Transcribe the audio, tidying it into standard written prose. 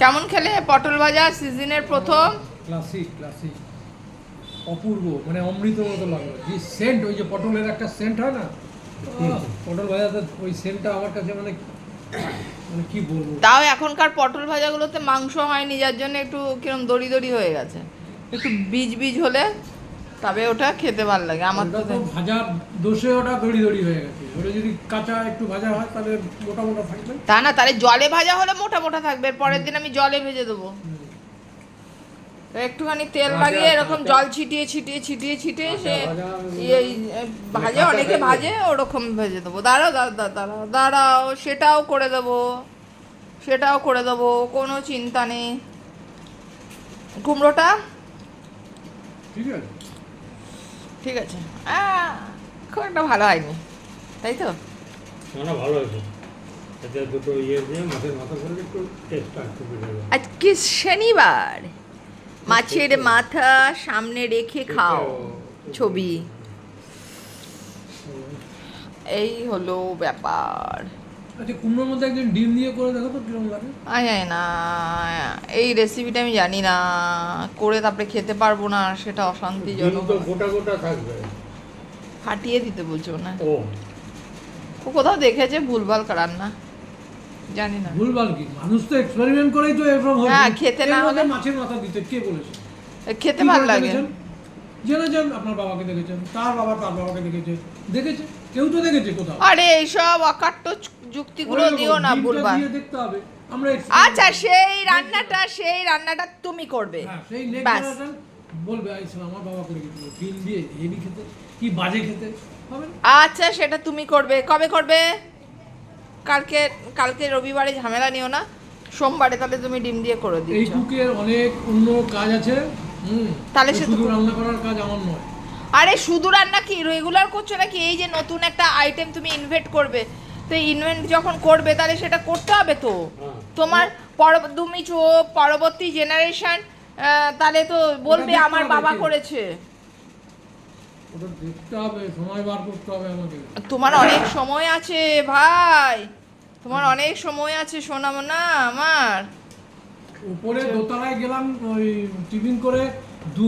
কেমন খেলে পটল ভাজা সিজনের প্রথম? ক্লাসিক ক্লাসিক, অপূর্ব, মানে অমৃতের মতো লাগলো। যে সেন্ট, ওই যে পটলের একটা সেন্ট হয় না, পটল ভাজাতে ওই সেন্টটা আমার কাছে মানে মানে কি বলবো। তাও এখনকার পটল ভাজাগুলোতে মাংস হয়নি, যার জন্য একটু কিরম দড়ি দড়ি হয়ে গেছে। একটু বীজ বীজ হলে তবে ওটা খেতে ভালো লাগে আমার ওটা তো। তো ভাজার দোষে ওটা দড়ি দড়ি হয়ে গেছে। ওটা যদি কাঁচা একটু ভাজা হয় তাহলে মোটা মোটা থাকবে। তা না, তাহলে জলে ভাজা হলে মোটা মোটা থাকবে, পরের দিন আমি জলে ভেজে দেবো। তো একটুখানি তেল লাগিয়ে এরকম জল ছিটিয়ে ছিটিয়ে ছিটিয়ে ছিটিয়ে সে এই ভাজে, অনেকে ভাজে, ওরকম ভেজে দেবো। দাঁড়াও দাঁড়াও দাঁড়াও দাঁড়াও, সেটাও করে দেবো, সেটাও করে দেবো, কোনো চিন্তা নেই। কুমড়োটা ঠিক আছে, ঠিক আছে। খুব একটা ভালো হয়নি, তাই তো? না ভালো হয়েছে। এতে দুটো ইয়ে দিয়ে মাছের মাথা করে একটু টেস্টটা একটু বেড়ে যাবে। আজকে শনিবার, মাছের মাথা সামনে রেখে খাও ছবি, এই হলো ব্যাপার। আচ্ছা কুমড়োর মধ্যে একদিন ডিম দিয়ে করে দেখো তো কিরকম লাগে। জানি না, এই রেসিপিটা আমি জানি না, করে তারপরে খেতে পারবো না, সেটা ডিম অশান্তিজনক। তো গোটা গোটা থাকবে। ফাটিয়ে দিতে বলছো না? ও ও কোথাও দেখেছে ভুলভাল রান্না, জানি না। ভুলভাল কি, মানুষ তো এক্সপেরিমেন্ট করেই তো এরকম হয়েছে। হ্যাঁ, খেতে না এর মধ্যে হলে- মাছের মাথা দিতে কে বলেছে? খেতে কি ভালো করে লাগে। দেখেছেন? জেনেছেন, আপনার বাবাকে দেখেছেন, তার বাবা তার বাবাকে দেখেছে, দেখেছে, কেউ তো দেখেছে কোথাও। আরে এইসব অকাট্য যুক্তিগুলো ওই দিও না, ডিমটা ভুলভাল। দিয়ে দেখতে হবে। আমরা আচ্ছা, সেই রান্নাটা তুমি করবে, হ্যাঁ, সেই নেক্সট ব্যাস। জেনারেশন বলবে আইসা আমার বাবা করে গেছিল ডিম দিয়ে, হেভি খেতে, কি বাজে খেতে হবে না? আচ্ছা, সেটা তুমি করবে, কবে করবে? কালকে, কালকে রবিবারে ঝামেলা নিও না, সোমবারে তাহলে তুমি ডিম দিয়ে করে এই দিচ্ছ। কুকের অনেক অন্য কাজ আছে। তাহলে এই সে তো শুধু রান্না করার কাজ আমার নয়। আরে শুধু রান্না কি রেগুলার করছো নাকি? এই যে নতুন একটা আইটেম তুমি ইনভেন্ট করবে, তো ইনভেন্ট যখন করবে তাহলে সেটা করতে হবে তো হ্যাঁ। তোমার। তুমি পরবর্তী জেনারেশন তাহলে তো বলবে দেখতে আমার হবে বাবা কি? করেছে। ওটা দেখতে হবে, সময় বার করতে হবে আমাকে। তোমার অনেক সময় আছে ভাই, তোমার অনেক সময় আছে, শোনাবো না আমার। উপরে দোতলায় গেলাম ওই টিফিন করে,